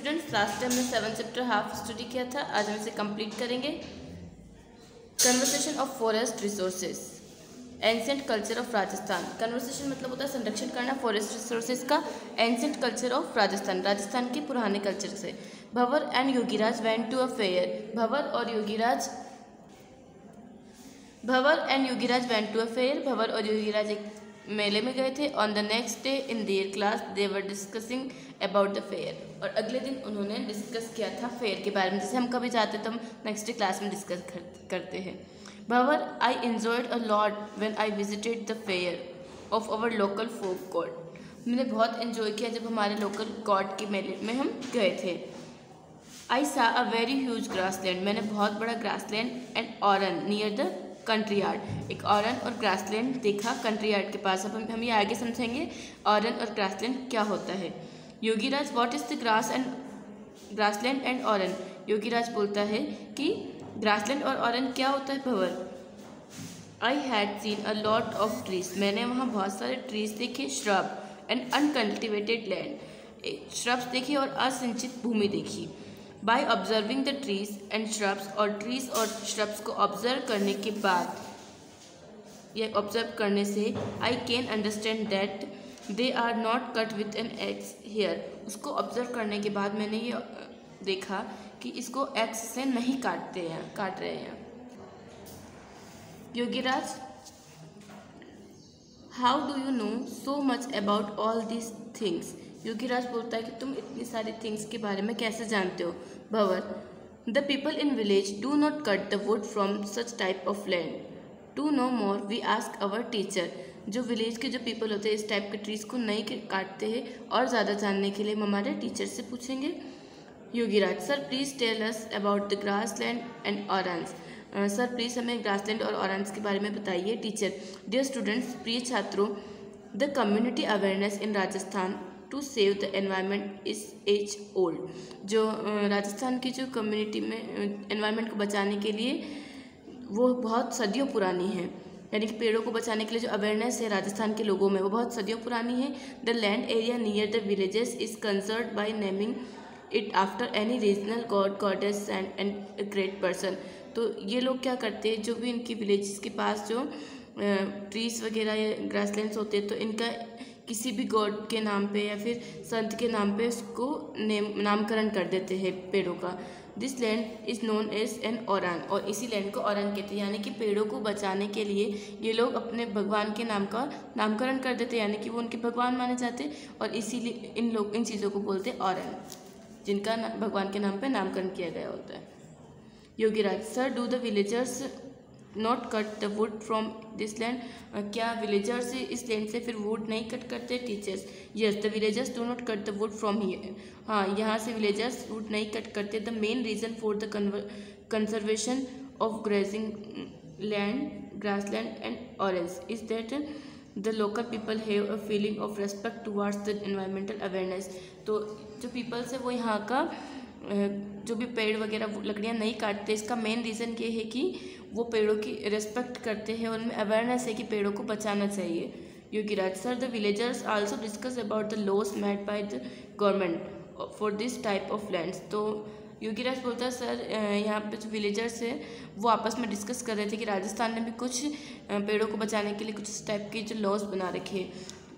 Students, last time हमने 7 chapter half study किया था, आज हम इसे कंप्लीट करेंगे। Conversation of forest resources, ancient culture of Rajasthan. Conversation मतलब होता है संरक्षण करना फॉरेस्ट रिसोर्सेज का। Ancient culture of Rajasthan, Rajasthan के पुराने कल्चर से। Bhanwar and Yogiraj went to a fair. Bhanwar और योगीराज एक मेले में गए थे। On the next day in their class they were discussing about the fair. और अगले दिन उन्होंने डिस्कस किया था फेयर के बारे में। जैसे हम कभी जाते तो हम नेक्स्ट डे क्लास में डिस्कस करते हैं। Bhanwar, I enjoyed a lot when I visited the fair of our local folk god. मैंने बहुत एंजॉय किया जब हमारे लोकल गॉड के मेले में हम गए थे। आई सा अ वेरी ह्यूज ग्रासलैंड। मैंने बहुत बड़ा grassland and Auñón near the country yard. एक ऑरन और ग्रासलैंड देखा कंट्री यार्ड के पास। अब हम ये आगे समझेंगे ऑरन और ग्रासलैंड क्या होता है। Yogiraj, what is the grassland and oran. Yogiraj बोलता है कि ग्रासलैंड और ऑरन क्या होता है Bhanwar. I had seen a lot of trees. मैंने वहाँ बहुत सारे ट्रीज देखे। Shrub and uncultivated land. Shrubs देखे और असिंचित भूमि देखी। By observing the trees and shrubs, और ट्रीज और श्रब्स को ऑब्जर्व करने के बाद या ऑब्जर्व करने से I can understand that they are not cut with an axe here. उसको ऑब्जर्व करने के बाद मैंने ये देखा कि इसको एक्स से नहीं काट रहे हैं। Yogiraj, how do you know so much about all these things. Yogiraj बोलता है कि तुम इतनी सारी थिंग्स के बारे में कैसे जानते हो। Bhanwar, the people in village do not cut the wood from such type of land. To know more we ask our teacher. जो विलेज के जो पीपल होते हैं इस टाइप के ट्रीज को नहीं काटते हैं, और ज़्यादा जानने के लिए हम हमारे टीचर से पूछेंगे। Yogiraj, sir please tell us about the grassland and oran. Sir please हमें ग्रासलैंड और ऑरेंज के बारे में बताइए। टीचर, डियर स्टूडेंट्स, प्रिय छात्रों, the community awareness in Rajasthan to save the environment is as old. जो राजस्थान की जो कम्युनिटी में एनवायरनमेंट को बचाने के लिए वो बहुत सदियों पुरानी है। यानी कि पेड़ों को बचाने के लिए जो अवेयरनेस है राजस्थान के लोगों में वो बहुत सदियों पुरानी है। The land area near the villages is conserved by naming it after any regional god, goddess and great person. तो ये लोग क्या करते हैं, जो भी इनकी विलेजेस के पास जो ट्रीज वगैरह या ग्रासलैंड्स होते हैं तो इनका किसी भी गॉड के नाम पे या फिर संत के नाम पे उसको नामकरण कर देते हैं पेड़ों का। This land is known as an oran, और इसी लैंड को औरान कहते हैं। यानी कि पेड़ों को बचाने के लिए ये लोग अपने भगवान के नाम का नामकरण कर देते हैं, यानी कि वो उनके भगवान माने जाते हैं, और इसीलिए इन चीज़ों को बोलते हैं औरान, जिनका भगवान के नाम पर नामकरण किया गया होता है। Yogiraj, sir do the villagers not cut the wood from this land. क्या विलेजर्स इस लैंड से फिर वुड नहीं कट करते। Teachers, yes the villagers do not cut the wood from here. हाँ, यहाँ से विलेजर्स वुड नहीं कट करते। The main reason for the conservation of grazing land, grassland and orange is that the local people have a feeling of respect towards the environmental awareness. तो जो peoples है वो यहाँ का जो भी पेड़ वगैरह लकड़ियाँ नहीं काटते, इसका मेन रीज़न ये है कि वो पेड़ों की रिस्पेक्ट करते हैं और उनमें अवेयरनेस है कि पेड़ों को बचाना चाहिए। Yogiraj, sir the villagers also discuss about the laws made by the government for this type of lands. तो योगीराज बोलता है सर यहाँ पे जो विलेजर्स है वो आपस में डिस्कस कर रहे थे कि राजस्थान ने भी कुछ पेड़ों को बचाने के लिए कुछ इस टाइप के जो लॉस बना रखे,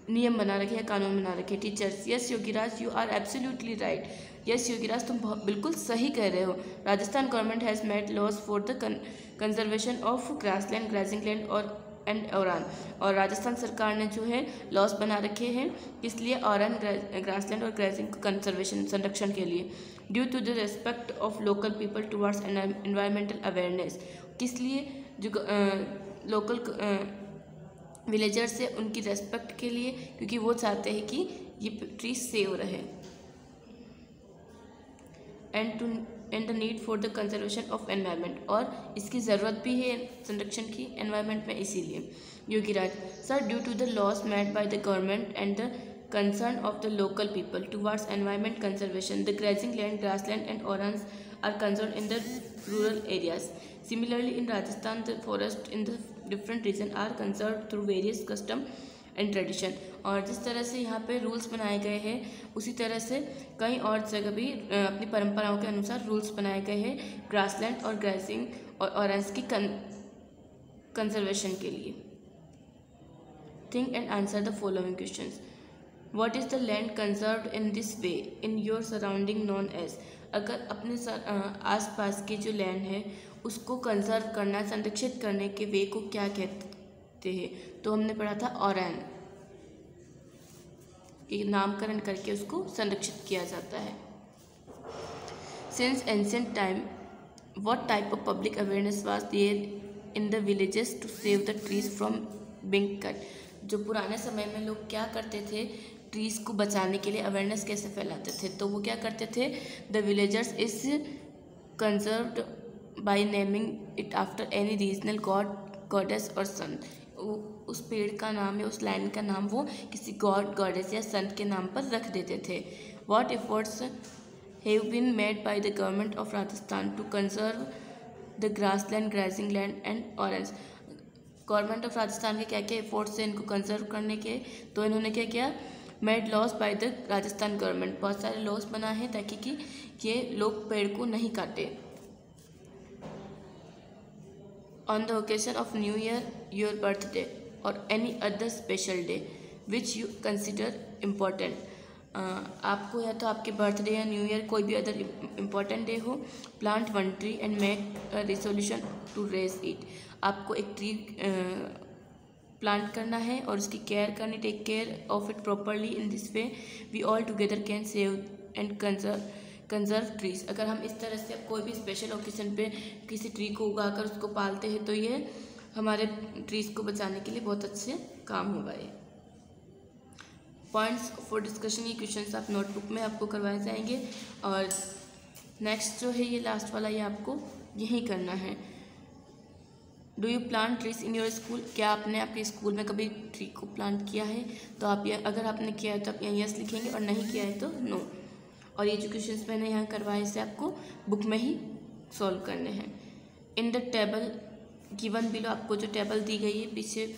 नियम बना रखे हैं, कानून बना रखे। Teachers, yes Yogiraj you are absolutely right. Yes Yogiraj तुम बिल्कुल सही कह रहे हो। Rajasthan government has made laws for the conservation of grassland, grazing land and oran. और राजस्थान सरकार ने जो है लॉस बना रखे हैं, इसलिए औरान, ग्रासलैंड और ग्रेजिंग कंजर्वेशन, संरक्षण के लिए। Due to the respect of local people towards environmental awareness. किस लिए, जो लोकल विलेजर्स से उनकी रेस्पेक्ट के लिए, क्योंकि वो चाहते हैं कि ये ट्री सेव रहे। And the need for the conservation of environment, और इसकी ज़रूरत भी है संरक्षण की एनवायरनमेंट में, इसीलिए। Yogiraj, sir due to the laws made by the government and the concern of the local people towards environment conservation, the grazing land, grassland and orans are conserved in the rural areas. Similarly, in Rajasthan, the forest in the different region are conserved through various custom and tradition. और जिस तरह से यहाँ पे rules बनाए गए हैं उसी तरह से कई और जगह भी अपनी परंपराओं के अनुसार रूल्स बनाए गए हैं ग्रासलैंड और ग्रासिंग और ऑरेंज की कंजर्वेशन के लिए। Think and answer the following questions. What is the land conserved in this way in your surrounding known as. अगर अपने आसपास के जो लैंड है उसको कंजर्व करना, संरक्षित करने के वे को क्या कहते हैं, तो हमने पढ़ा था ऑरेन, नामकरण करके उसको संरक्षित किया जाता है। Since ancient time what type of public awareness was there in the villages to save the trees from being cut. जो पुराने समय में लोग क्या करते थे, ट्रीज़ को बचाने के लिए अवेयरनेस कैसे फैलाते थे, तो वो क्या करते थे, the villagers is conserved by naming it after any regional god, goddess और संत। उस पेड़ का नाम या उस लैंड का नाम वो किसी गॉड, गॉडेस या संत के नाम पर रख देते थे। What efforts have been made by the government of Rajasthan to conserve the grassland, grazing land and oran. Government of Rajasthan के क्या क्या एफर्ट्स हैं इनको कंजर्व करने के, तो इन्होंने क्या किया, made loss by the Rajasthan government, बहुत सारे लॉस बना है ताकि कि ये लोग पेड़ को नहीं काटे। On the occasion of new year, your birthday और any other special day which you consider important. आपको या तो आपके बर्थडे या न्यू ईयर कोई भी अदर इम्पोर्टेंट डे हो, plant one tree and make a resolution to raise it. आपको एक ट्री प्लांट करना है और उसकी केयर करनी, take care of it properly. In this way we all together can save and conserve trees. अगर हम इस तरह से कोई भी स्पेशल ओकेजन पे किसी ट्री को उगाकर उसको पालते हैं तो ये हमारे ट्रीज को बचाने के लिए बहुत अच्छे काम होगा। ये पॉइंट्स फॉर डिस्कशन, ये क्वेश्चंस आप नोटबुक में आपको करवाए जाएंगे। और नेक्स्ट जो है ये लास्ट वाला, ये आपको यही करना है। Do you plant trees in your school. क्या आपने आपके स्कूल में कभी ट्री को प्लांट किया है, तो आप अगर आपने किया है तो आप यहाँ यस लिखेंगे और नहीं किया है तो नो। और ये जो क्वेश्चंस मैंने यहाँ करवाए इसे आपको बुक में ही सॉल्व करने हैं। इन द टेबल गिवन बिलो, आपको जो टेबल दी गई है पीछे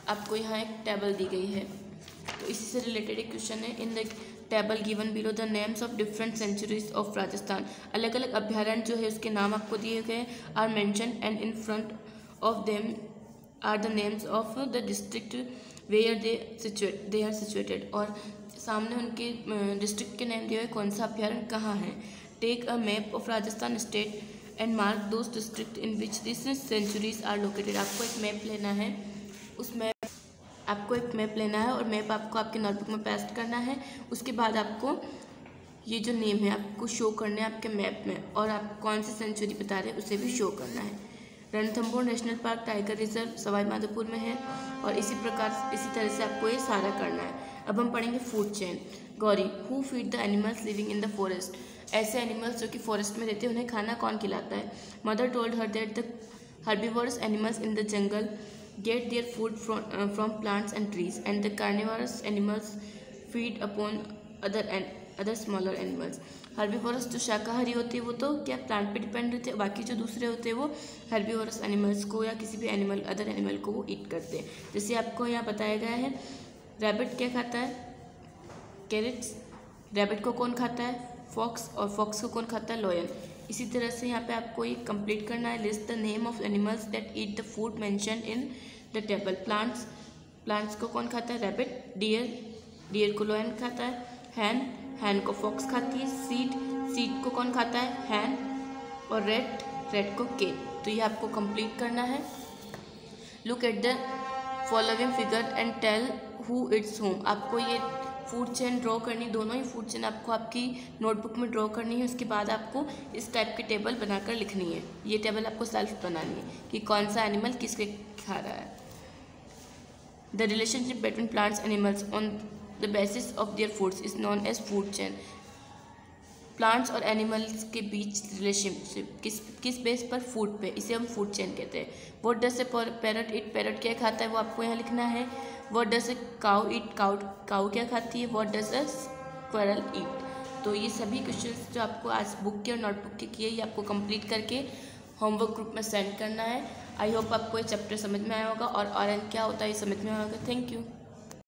आपको यहाँ एक टेबल दी गई है, तो इसी से रिलेटेड एक क्वेश्चन है। In the table given below the names of different sanctuaries of Rajasthan. अलग अलग अभ्यारण्य जो है उसके नाम आपको दिए गए are mention and in front of them are the names of the district where they are situated. और सामने उनके डिस्ट्रिक्ट के नेम दिए हुए, कौन सा अभ्यारण्य कहाँ है। Take a map of Rajasthan state and mark those district in which this sanctuaries are located. आपको एक मैप लेना है, उस मैप आपको एक मैप लेना है और मैप आपको आपके नोटबुक में पेस्ट करना है। उसके बाद आपको ये जो नेम है आपको शो करने हैं आपके मैप में, और आप कौन सी सेंचुरी बता रहे हैं उसे भी शो करना है। Ranthambore national park tiger reserve Sawai Madhopur में है, और इसी तरह से आपको ये सारा करना है। अब हम पढ़ेंगे food chain. Gauri, who feed the animals living in the forest. ऐसे एनिमल्स जो कि फॉरेस्ट में रहते हैं उन्हें खाना कौन खिलाता है। Mother told her that the herbivorous animals in the jungle get their food from plants and trees, and the carnivorous animals feed upon other smaller animals. Herbivorous जो शाकाहारी होते हैं वो तो क्या प्लांट पे डिपेंड रहते हैं, बाकी जो दूसरे होते हैं वो हर्बीवोरस एनिमल्स को या किसी भी अदर एनिमल को वो ईट करते हैं। जैसे आपको यहाँ बताया गया है, रैबिट क्या खाता है, कैरेट्स। रैबिट को कौन खाता है, फॉक्स, और फॉक्स को कौन खाता है, लॉयन। इसी तरह से यहाँ पे आपको ये कंप्लीट करना है। List the name of animals that eat the food mention in the table. Plants को कौन खाता है, रैबिट। डियर को लॉयन खाता है। हैन को फॉक्स खाती है। सीड को कौन खाता है, हैन। और रेड को केट। तो ये आपको कंप्लीट करना है। Look at the following figure and tell who its home. आपको ये फूड चेन ड्रॉ करनी, दोनों ही फूड चेन आपको आपकी नोटबुक में ड्रॉ करनी है। उसके बाद आपको इस टाइप की टेबल बनाकर लिखनी है। ये टेबल आपको सेल्फ बनानी है कि कौन सा एनिमल किसके खा रहा है। The relationship between plants animals on the basis of their foods is known as food chain. Plants और एनिमल्स के बीच रिलेशनशिप किस बेस पर, फूड पे, इसे हम फूड चेन कहते हैं। What does a parrot eat. Parrot क्या खाता है वो आपको यहाँ लिखना है। What does a cow eat. Cow क्या खाती है। What does a squirrel eat. तो ये सभी क्वेश्चंस जो आपको आज बुक के और नोटबुक के किए, ये आपको कंप्लीट करके होमवर्क ग्रुप में सेंड करना है। आई होप आपको ये चैप्टर समझ में आया होगा और आयरन क्या होता है ये समझ में आया होगा। Thank you.